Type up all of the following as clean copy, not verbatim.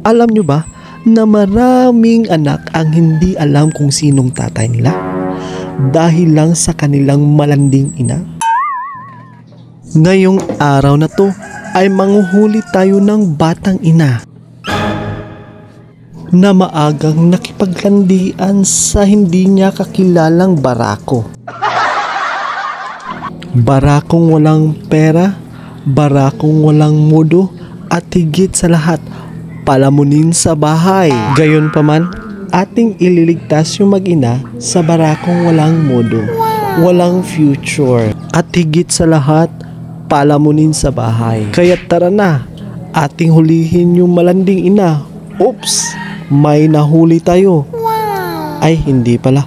Alam nyo ba na maraming anak ang hindi alam kung sinong tatay nila dahil lang sa kanilang malanding ina? Ngayong araw na to ay manghuhuli tayo ng batang ina na maagang nakipaglandian sa hindi niya kakilalang barako. Barakong walang pera, barakong walang mudo, at higit sa lahat, palamunin sa bahay. Gayon pa man, ating ililigtas yung mag-ina sa barakong walang mudo, walang future, at higit sa lahat, palamunin sa bahay. Kaya tara na, ating hulihin yung malanding ina. Oops! May nahuli tayo. Ay, hindi pala.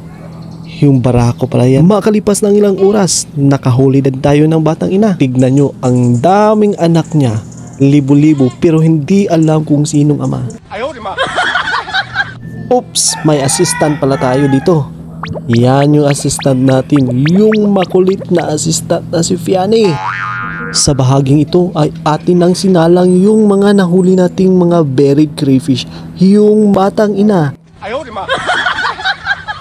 Yung barako pala yan. Makalipas ng ilang oras, nakahuli din tayo ng batang ina. Tignan nyo, ang daming anak niya. Libo-libo, pero hindi alam kung sinong ama. Oops, may assistant pala tayo dito. Yan yung assistant natin, yung makulit na assistant na si Fiani. Sa bahaging ito ay atin nang sinalang yung mga nahuli nating mga buried crayfish, yung batang ina.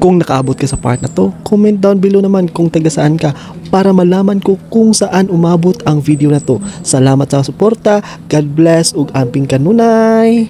Kung nakaabot ka sa part na to, comment down below naman kung taga saan ka para malaman ko kung saan umabot ang video na to. Salamat sa suporta, God bless ug amping kanunay.